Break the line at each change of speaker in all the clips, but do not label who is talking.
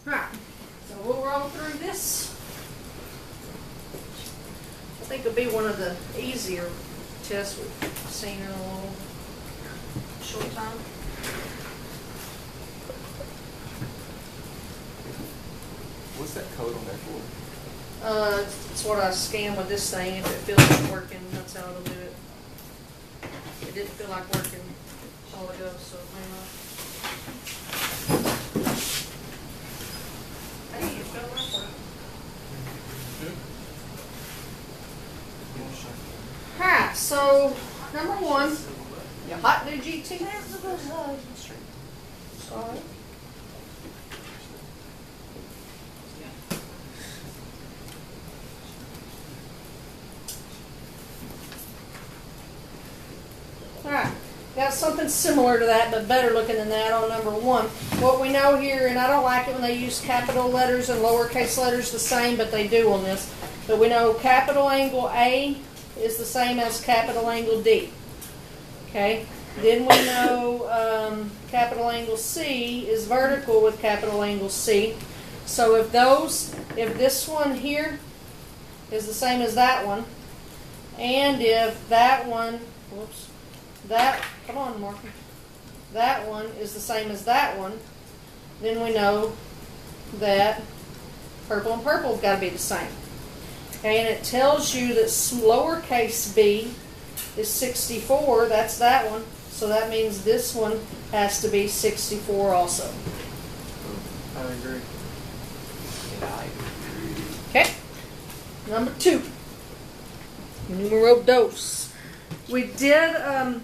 Alright, so we'll roll through this. I think it'll be one of the easier tests we've seen in a little short time.
What's that code on there for?
It's what I scan with this thing. If it feels like working, that's how it'll do it. It didn't feel like working a while ago, so it may not. Hey, you felt like that. Alright, so number one, your hot new GT. Sorry. Alright, got something similar to that, but better looking than that on number one. What we know here, and I don't like it when they use capital letters and lowercase letters the same, but they do on this. But we know capital angle A is the same as capital angle D. Okay, then we know capital angle C is vertical with capital angle C. So if this one here is the same as that one, and if that one, come on, Marky, that one is the same as that one, then we know that purple and purple have got to be the same. Okay, and it tells you that lowercase b is 64, that's that one, so that means this one has to be 64 also.
I agree.
Okay, number two, numero dos. We did, I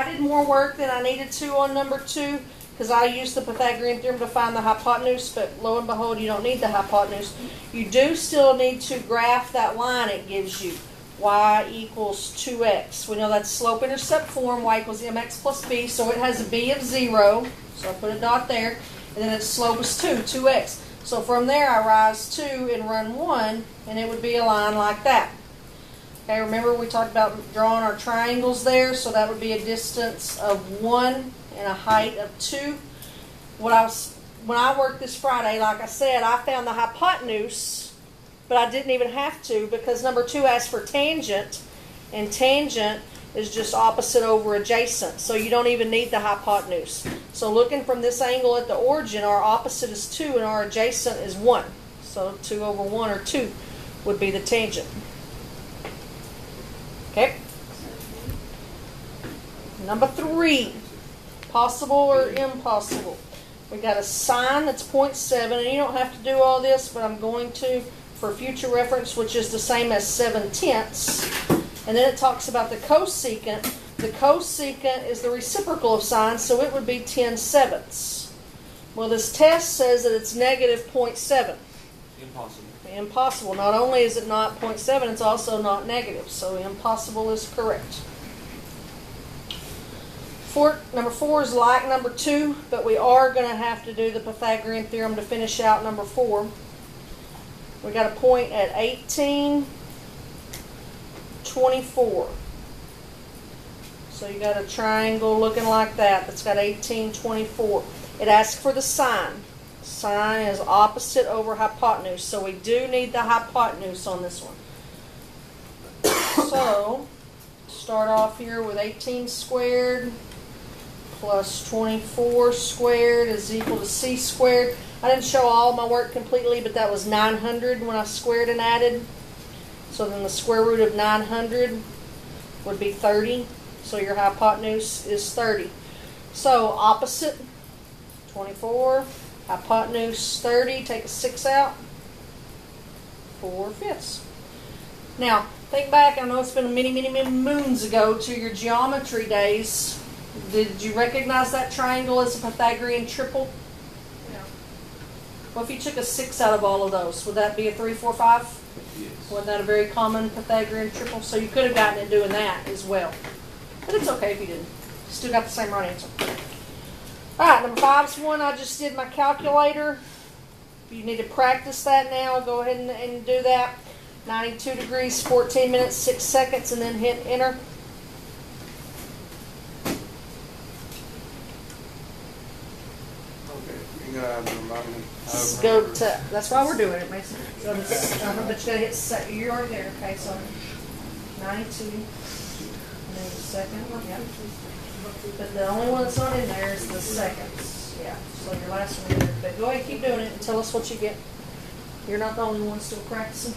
did more work than I needed to on number two because I used the Pythagorean theorem to find the hypotenuse, but lo and behold, you don't need the hypotenuse. You do still need to graph that line it gives you, y equals 2x. We know that's slope-intercept form, y equals mx plus b, so it has a b of 0, so I put a dot there, and then its slope is 2x. So from there I rise 2 and run 1, and it would be a line like that. Okay, remember we talked about drawing our triangles there, so that would be a distance of 1 and a height of 2. When I worked this Friday, like I said, I found the hypotenuse, but I didn't even have to because number 2 asks for tangent, and tangent is just opposite over adjacent, so you don't even need the hypotenuse. So looking from this angle at the origin, our opposite is 2 and our adjacent is 1. So 2 over 1 or 2 would be the tangent. Okay. Number 3, possible or impossible. We got a sine that's 0.7, and you don't have to do all this, but I'm going to for future reference, which is the same as 7/10. And then it talks about the cosecant. The cosecant is the reciprocal of sine, so it would be 10/7. Well, this test says that it's negative 0.7.
Impossible.
Impossible. Not only is it not 0.7, it's also not negative. So impossible is correct. Number 4 is like number 2, but we are going to have to do the Pythagorean theorem to finish out number 4. We got a point at 18:24. So you got a triangle looking like that. That's got 18:24. It asks for the sine. Sine is opposite over hypotenuse, so we do need the hypotenuse on this one. So, start off here with 18 squared plus 24 squared is equal to c squared. I didn't show all my work completely, but that was 900 when I squared and added. So then the square root of 900 would be 30. So your hypotenuse is 30. So opposite, 24. Hypotenuse 30, take a 6 out, 4/5. Now, think back, I know it's been many, many, many moons ago to your geometry days. Did you recognize that triangle as a Pythagorean triple?
Yeah.
Well, if you took a 6 out of all of those, would that be a 3, 4, 5?
Yes.
Wasn't that a very common Pythagorean triple? So you could have gotten it doing that as well. But it's okay if you didn't. Still got the same right answer. Alright, number 5 is one I just did my calculator. If you need to practice that now, go ahead and do that. 92 degrees, 14 minutes, 6 seconds, and then hit enter.
Okay, you Get out of the environment.
Go to, that's why we're doing it, Mason. So this, but you gotta hit set, you're already there, okay, so 92. And then the second one, yeah. But the only one that's not in there is the seconds, yeah. So your last one here, but go ahead, keep doing it and tell us what you get. You're not the only one still practicing.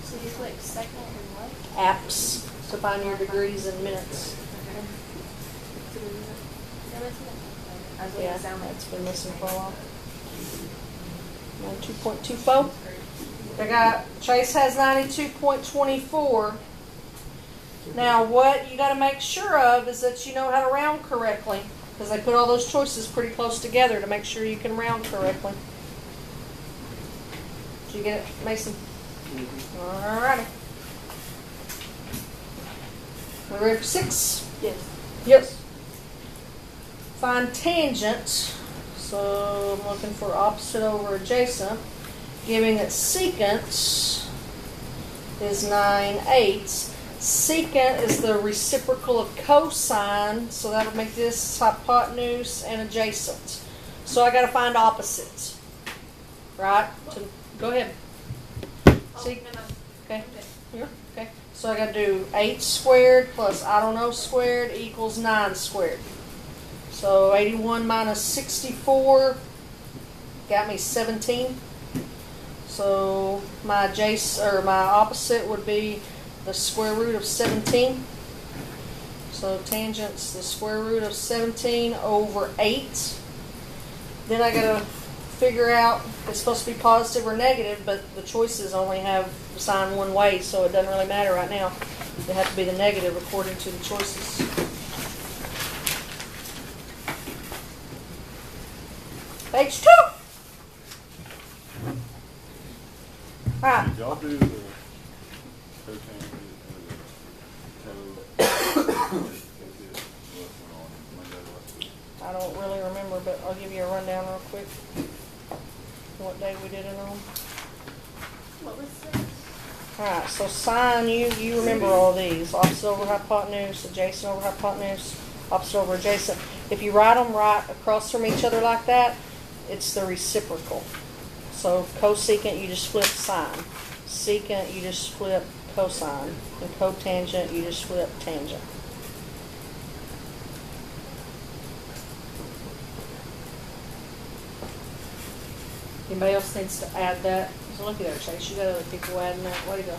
So you click second and what?
Apps to find your degrees in minutes. Yeah, that's been missing for a while. 92.24. I got, Chase has 92.24. Now what you got to make sure of is that you know how to round correctly, because they put all those choices pretty close together to make sure you can round correctly. Did you get it, Mason? All righty. We ready for 6?
Yes.
Yes. Find tangent. So I'm looking for opposite over adjacent, giving that secant is 9/8. Secant is the reciprocal of cosine, so that'll make this hypotenuse and adjacent. So I got to find opposite, right? So go ahead. See? Okay. Here. Okay. So I got to do 8 squared plus I don't know squared equals 9 squared. So 81 minus 64 got me 17. So my opposite would be the square root of 17. So tangent's the square root of 17 over 8. Then I got to figure out if it's supposed to be positive or negative, but the choices only have the sign one way, so it doesn't really matter right now. They have to be the negative according to the choices. Page 2. Alright.
Did y'all do the cotangent
I don't really remember, but I'll give you a rundown real quick. What day we did it on.
What was this?
Alright, so sine, you remember all these. Opposite over hypotenuse, adjacent over hypotenuse, opposite over adjacent. If you write them right across from each other like that, it's the reciprocal. So cosecant, you just flip sine. Secant, you just flip cosine. And cotangent, you just flip tangent. Anybody else needs to add that? So look at there, Chase. You got other people adding that. Way to go.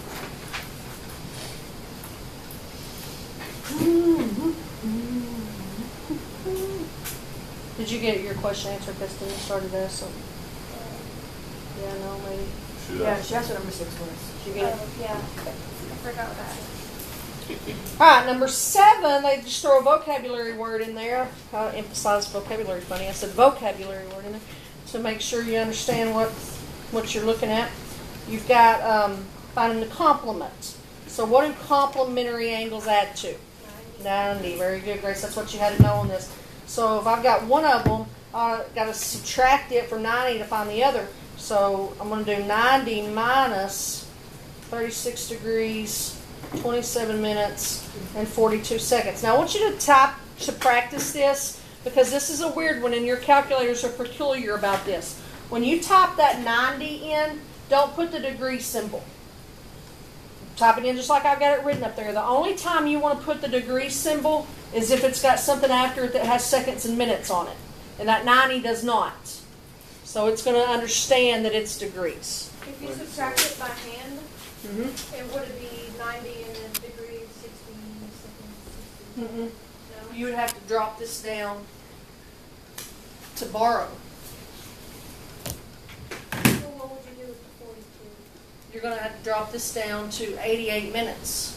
Did you get your question answered, Kristen? You started that, so. Yeah, no, maybe.
Yeah, she asked what number 6 was.
Did you get it?
Yeah. I forgot that.
Alright, number 7, they just throw a vocabulary word in there. I emphasized vocabulary funny. I said vocabulary word in there to make sure you understand what you're looking at. You've got finding the complement. So what do complementary angles add to? 90. Very good, Grace. That's what you had to know on this. So if I've got one of them, I've got to subtract it from 90 to find the other. So I'm going to do 90 minus 36 degrees, 27 minutes, and 42 seconds. Now I want you to type to practice this, because this is a weird one and your calculators are peculiar about this. When you type that 90 in, don't put the degree symbol. Type it in just like I've got it written up there. The only time you want to put the degree symbol is if it's got something after it that has seconds and minutes on it. And that 90 does not. So it's going to understand that it's degrees.
If you subtract it by hand,
Mm-hmm.
it would be 90 and then degrees, 60 seconds, 60.
Mm-hmm.
No?
You would have to drop this down to borrow.
So what would you do with the 42?
You're going to have to drop this down to 88 minutes.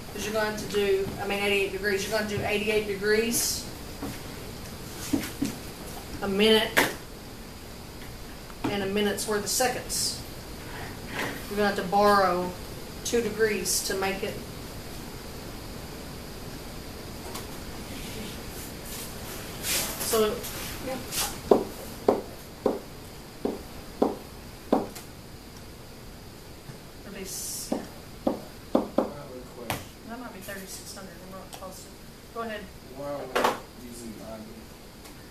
Because you're going to do, 88 degrees. You're going to do 88 degrees, a minute, and a minute's worth of seconds. You're going to have to borrow 2 degrees to make it. So, yeah. It'll be, that might be 3,600. I'm not close to. Go ahead.
Why are we using 90?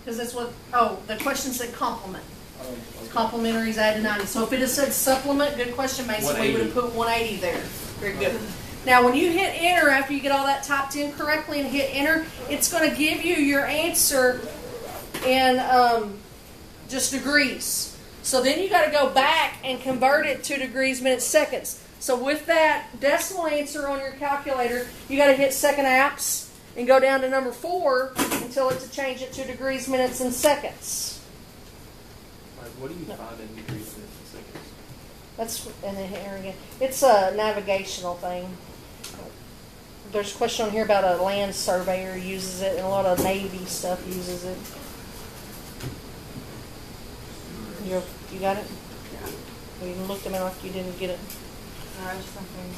Because because that's what, oh, the question said complement.
Oh, okay.
Complementary is added 90. So if it had said supplement, good question, Mason, we would have
180.
put 180 there. Very good. Now, when you hit enter, after you get all that typed in correctly and hit enter, it's going to give you your answer in just degrees. So then you got to go back and convert it to degrees, minutes, seconds. So with that decimal answer on your calculator, you got to hit second apps and go down to number 4 until it to change it to degrees, minutes, and seconds.
Like, what do you find in degrees, minutes, and seconds?
That's and then here again. It's a navigational thing. There's a question on here about a land surveyor uses it, and a lot of Navy stuff uses it. You got it?
Yeah.
We even looked at it like you didn't get it.
No, it's something.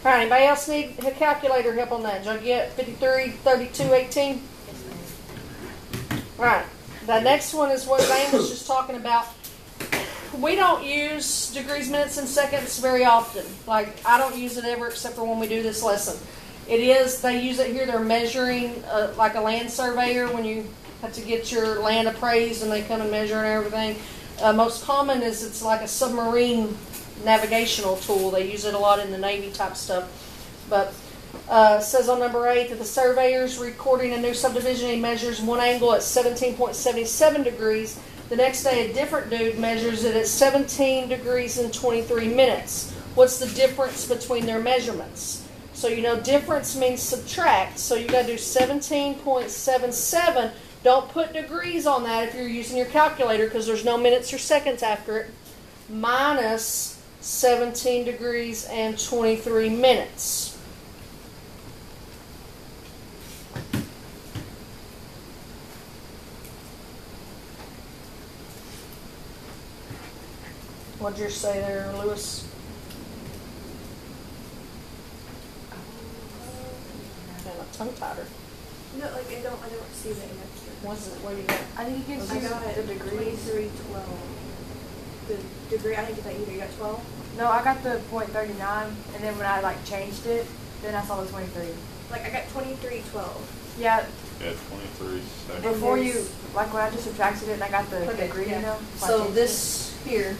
All right, anybody else need a calculator help on that? Did you get 53, 32, 18? All right, the next one is what Zane was just talking about. We don't use degrees, minutes, and seconds very often. Like, I don't use it ever except for when we do this lesson. It is, they use it here, they're measuring like a land surveyor when you have to get your land appraised and they come and measure and everything. Most common is it's like a submarine navigational tool. They use it a lot in the Navy type stuff. But it says on number 8 that the surveyor's recording a new subdivision. He measures one angle at 17.77 degrees. The next day, a different dude measures it at 17 degrees and 23 minutes. What's the difference between their measurements? So you know difference means subtract. So you got to do 17.77. Don't put degrees on that if you're using your calculator because there's no minutes or seconds after it. Minus 17 degrees and 23 minutes. What'd yours say there, Lewis? Kind of tongue-tighter.
No, like I don't see the answer.
What's it? What do you got?
I think it gives
I
you
got it.
the degrees.
2312. The degree, I didn't get that either. You got 12?
No, I got the .39, and then when I like changed it, then I saw the 23.
Like I got 2312.
Yeah,
Yeah, 23 seconds.
before
And
you,
there's-
like when I just subtracted it and I got the
Okay,
degree,
yeah.
you know? I
So
changed
this here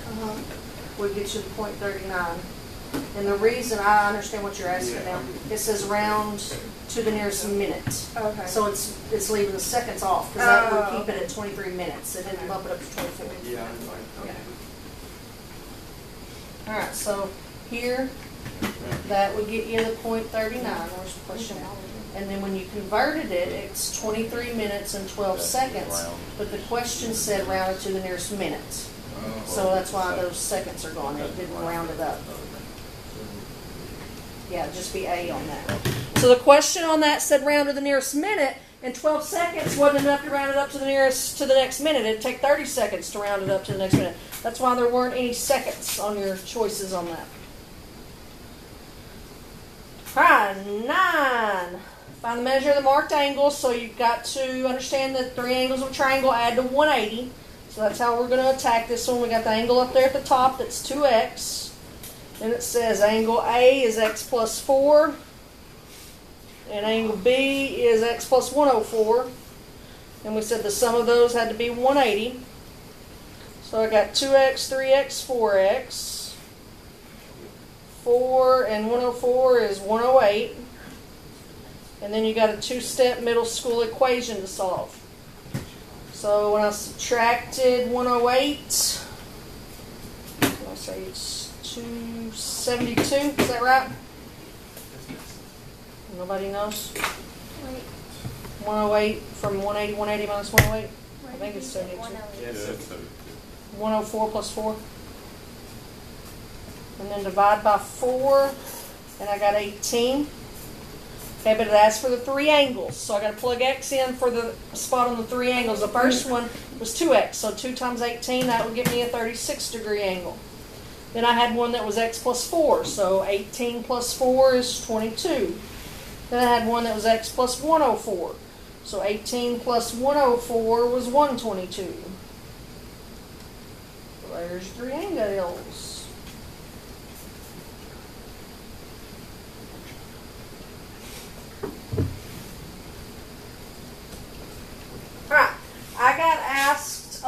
would get you the .39. And the reason I understand what you're asking now, it says round to the nearest minute.
Okay.
So it's leaving the seconds off because that would
Oh.
keep it at 23 minutes. It didn't bump it up to 24.
Yeah, I'm like, okay.
All right, so here, that would get you the .39. There's the question. And then when you converted it, it's 23 minutes and 12 seconds. But the question said rounded to the nearest minute. So that's why those seconds are gone. It didn't round it up. Yeah, just be A on that. So the question on that said round to the nearest minute, and 12 seconds wasn't enough to round it up to the next minute. It'd take 30 seconds to round it up to the next minute. That's why there weren't any seconds on your choices on that. All right, 9. Find the measure of the marked angles. So you've got to understand that 3 angles of a triangle add to 180. So that's how we're going to attack this one. We got the angle up there at the top. That's 2x. Then it says angle A is x plus 4. And angle B is x plus 104. And we said the sum of those had to be 180. So I got 2x, 3x, 4x. 4 and 104 is 108. And then you got a 2-step middle school equation to solve. So when I subtracted 108, I say it's 272. Is that right? Nobody knows?
Wait.
108 from 180, 180 minus 108? I think it's 72.
Yeah,
Yeah,
so
that's 72.
104 plus 4. And then divide by 4, and I got 18. Okay, but it asks for the 3 angles. So I got to plug x in for the spot on the 3 angles. The first one was 2x, so 2 times 18, that would give me a 36-degree angle. Then I had one that was x plus 4, so 18 plus 4 is 22. Then I had one that was x plus 104, so 18 plus 104 was 122. So there's 3 angles.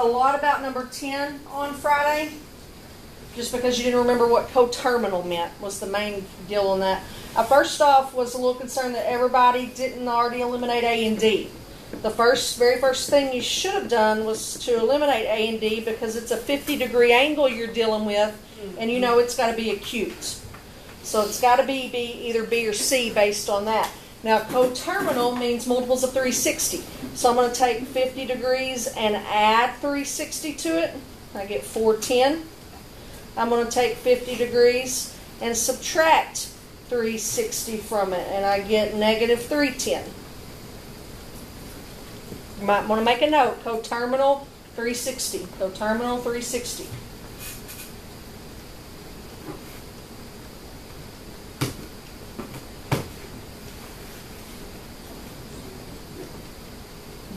lot about number 10 on Friday, just because you didn't remember what coterminal meant was the main deal on that. I first off was a little concerned that everybody didn't already eliminate A and D. The very first thing you should have done was to eliminate A and D because it's a 50-degree angle you're dealing with, and you know it's got to be acute. So it's got to be either B or C based on that. Now, coterminal means multiples of 360. So I'm going to take 50 degrees and add 360 to it. I get 410. I'm going to take 50 degrees and subtract 360 from it, and I get negative 310. You might want to make a note. Coterminal 360. Coterminal 360.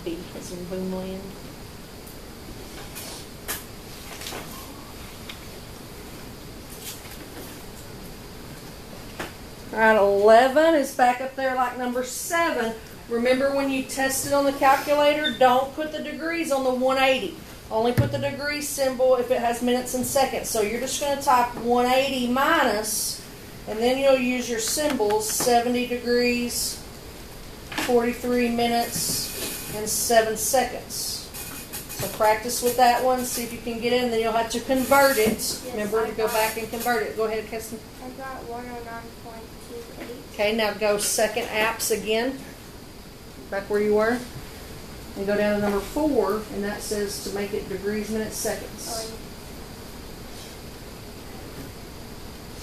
B as in Boomland. All right, 11 is back up there like number 7. Remember when you test it on the calculator, don't put the degrees on the 180. Only put the degree symbol if it has minutes and seconds. So you're just going to type 180 minus, and then you'll use your symbols, 70 degrees, 43 minutes, and 7 seconds. So practice with that one, see if you can get in, then you'll have to convert it.
Yes,
Remember to go back and convert it. Go ahead, Keston.
I got 109.28.
Okay, now go second apps again. Back where you were. And go down to number 4, and that says to make it degrees, minutes, seconds.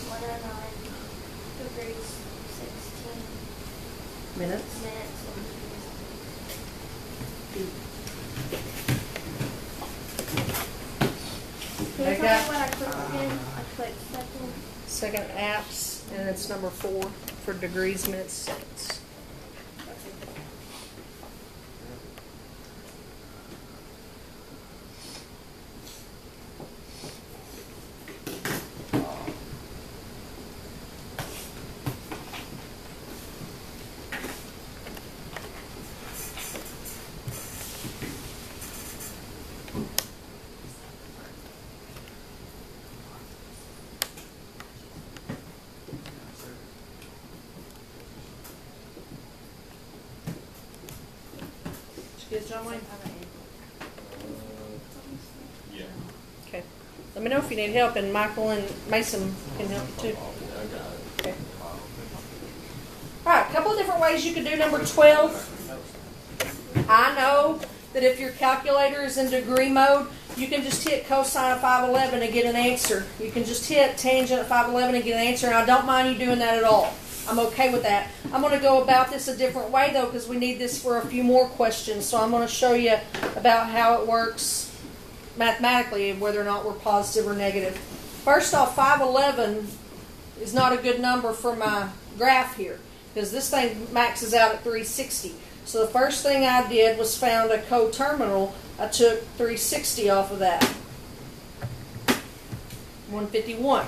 109 degrees, 16
Minutes.
minutes, and can
I
you
got-
tell me what I clicked again? I clicked second.
Second apps, and it's number 4 for degrees, minutes, seconds. Did you get John Wayne?
Yeah.
Okay. Let me know if you need help, and Michael and Mason can help you too.
I got it.
Okay. All right, a couple of different ways you could do number 12. I know that if your calculator is in degree mode, you can just hit cosine of 511 and get an answer. You can just hit tangent of 511 and get an answer, and I don't mind you doing that at all. I'm okay with that. I'm going to go about this a different way, though, because we need this for a few more questions. So I'm going to show you about how it works mathematically, whether or not we're positive or negative. First off, 511 is not a good number for my graph here, because this thing maxes out at 360. So the first thing I did was found a coterminal. I took 360 off of that. 151.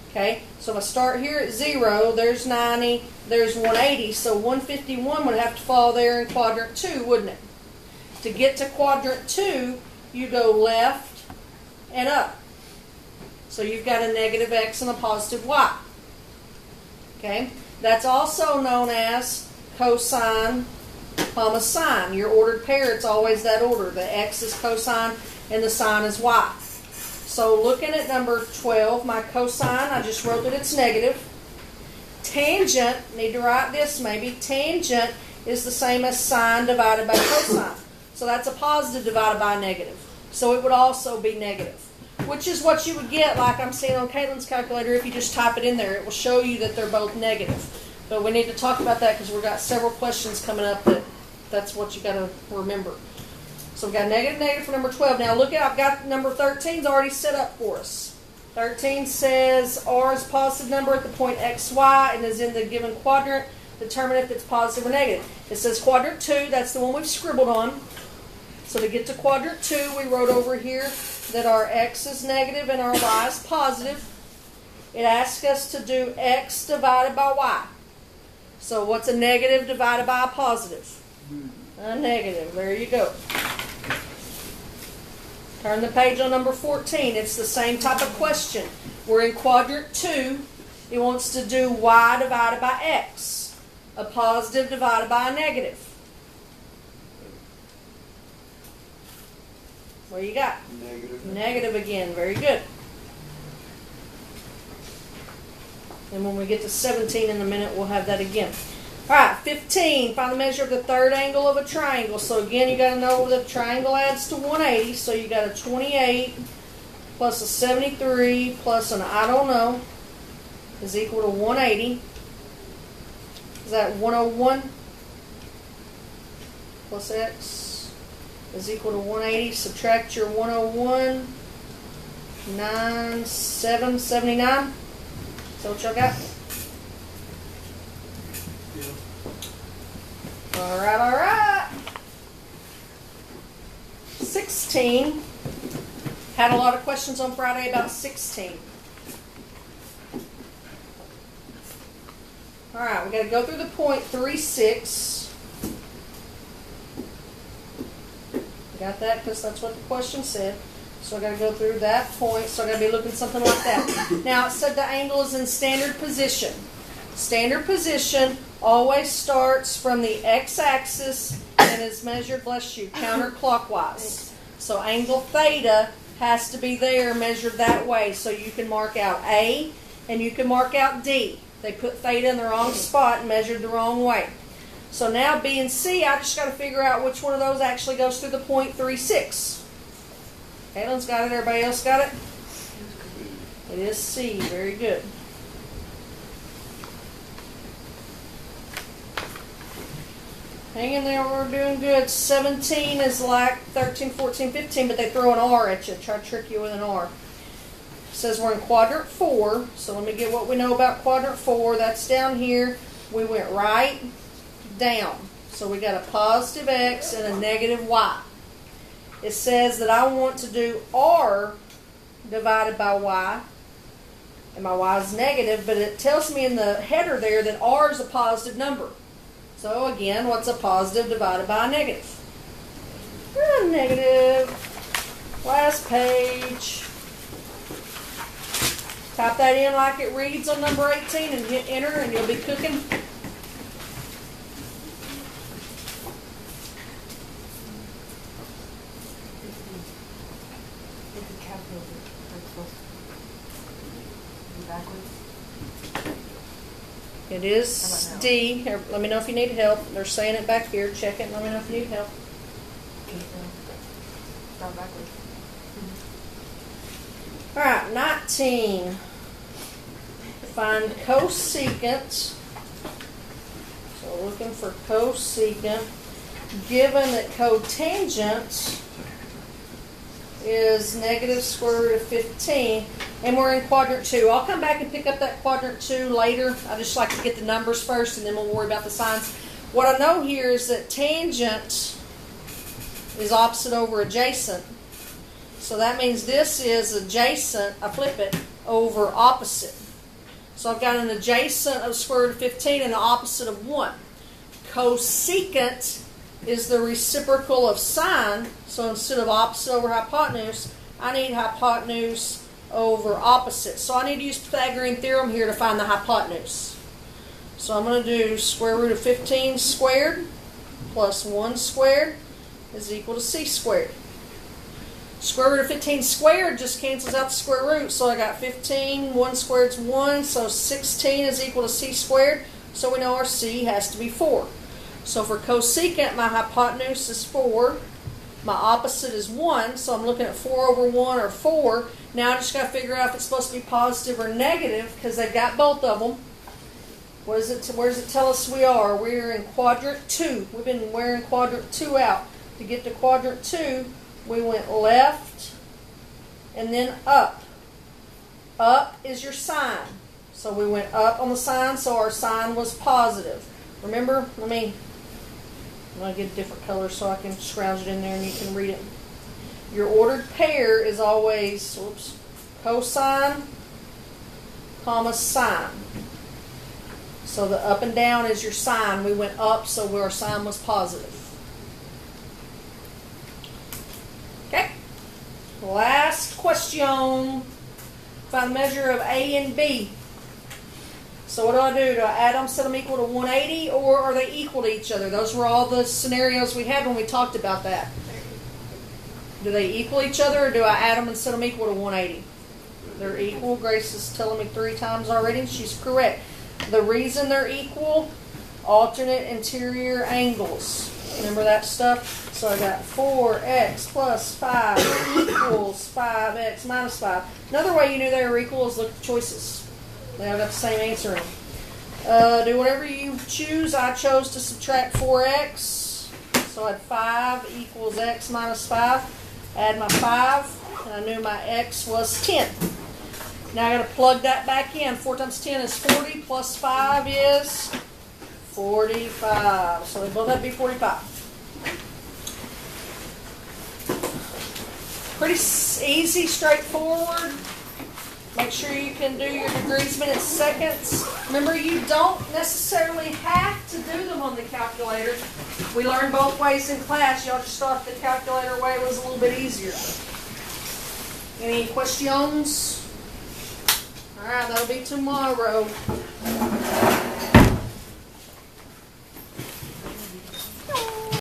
Okay, so if I start here at 0, there's 90, there's 180, so 151 would have to fall there in quadrant 2, wouldn't it? To get to quadrant 2, you go left and up. So you've got a negative x and a positive y. Okay, that's also known as cosine, comma sine. Your ordered pair, it's always that order. The x is cosine and the sine is y. So looking at number 12, my cosine, I just wrote that it's negative. Tangent, need to write this maybe, tangent is the same as sine divided by cosine. So that's a positive divided by a negative. So it would also be negative, which is what you would get, like I'm seeing on Caitlin's calculator. If you just type it in there, it will show you that they're both negative. But we need to talk about that because we've got several questions coming up that's what you got to remember. So we've got negative for number 12. Now look at, I've got number 13's already set up for us. 13 says R is a positive number at the point XY and is in the given quadrant. Determine if it's positive or negative. It says quadrant 2, that's the one we've scribbled on. So to get to quadrant 2, we wrote over here that our X is negative and our Y is positive. It asks us to do X divided by Y. So what's a negative divided by a positive? A negative. There you go. Turn the page on number 14. It's the same type of question. We're in quadrant 2. It wants to do y divided by x. A positive divided by a negative. What do you got?
Negative.
Negative again. Very good. And when we get to 17 in a minute, we'll have that again. All right, 15. Find the measure of the third angle of a triangle. So again, you got to know the triangle adds to 180. So you got a 28 plus a 73 plus an I don't know is equal to 180. Is that 101 plus x is equal to 180? Subtract your 101. 9,779. Is that what y'all got? All right. 16. Had a lot of questions on Friday about 16. All right, we got to go through the point 36. Got that? Because that's what the question said. So I got to go through that point. So I got to be looking something like that. Now it said the angle is in standard position. Standard position always starts from the x-axis and is measured, bless you, counterclockwise. So angle theta has to be there, measured that way. So you can mark out A and you can mark out D. They put theta in the wrong spot and measured the wrong way. So now B and C, I just got to figure out which one of those actually goes through the point 36. Caitlin's got it. Everybody else got it? It is C. Very good. Hang in there, we're doing good. 17 is like 13, 14, 15, but they throw an R at you. Try to trick you with an R. It says we're in quadrant 4, so let me get what we know about quadrant 4. That's down here. We went right down. So we got a positive X and a negative Y. It says that I want to do R divided by Y, and my Y is negative, but it tells me in the header there that R is a positive number. So again, what's a positive divided by a negative? Negative. Last page. Type that in like it reads on number 18 and hit enter and you'll be cooking. It is D. Here, let me know if you need help. They're saying it back here. Check it and let me know if you need help.
Not backwards.
All right, 19. Find cosecant. So looking for cosecant. Given that cotangent is negative square root of 15, and we're in quadrant 2. I'll come back and pick up that quadrant 2 later. I just like to get the numbers first, and then we'll worry about the signs. What I know here is that tangent is opposite over adjacent. So that means this is adjacent, I flip it, over opposite. So I've got an adjacent of square root of 15 and the opposite of 1. Cosecant is the reciprocal of sine. So instead of opposite over hypotenuse, I need hypotenuse over opposite. So I need to use Pythagorean theorem here to find the hypotenuse. So I'm going to do square root of 15 squared plus 1 squared is equal to c squared. Square root of 15 squared just cancels out the square root. So I got 15, 1 squared is 1, so 16 is equal to c squared. So we know our c has to be 4. So for cosecant, my hypotenuse is 4. My opposite is 1, so I'm looking at 4 over 1 or 4. Now I just got to figure out if it's supposed to be positive or negative because they've got both of them. Where does it tell us we are? We're in quadrant 2. We've been wearing quadrant 2 out. To get to quadrant 2, we went left and then up. Up is your sign. So we went up on the sign, so our sign was positive. Remember, I'm going to get a different color so I can scrounge it in there and you can read it. Your ordered pair is always, cosine, comma, sine. So the up and down is your sign. We went up, so our sign was positive. Okay? question. Find the measure of A and B. So what do? Do I add them, set them equal to 180, or are they equal to each other? Those were all the scenarios we had when we talked about that. Do they equal each other, or do I add them and set them equal to 180? They're equal. Grace is telling me 3 times already, and she's correct. The reason they're equal, alternate interior angles. Remember that stuff? So I got 4x plus 5 equals 5x minus 5. Another way you knew they were equal is look at the choices. They all got the same answer in them. Do whatever you choose. I chose to subtract 4x. So I had 5 equals x minus 5. Add my 5, and I knew my x was 10. Now I got to plug that back in. 4 times 10 is 40, plus 5 is 45. So they both have to be 45. Pretty easy, straightforward. Make sure you can do your degrees, minutes, seconds. Remember, you don't necessarily have to do them on the calculator. We learned both ways in class. Y'all just thought the calculator way was a little bit easier. Any questions? All right, that'll be tomorrow.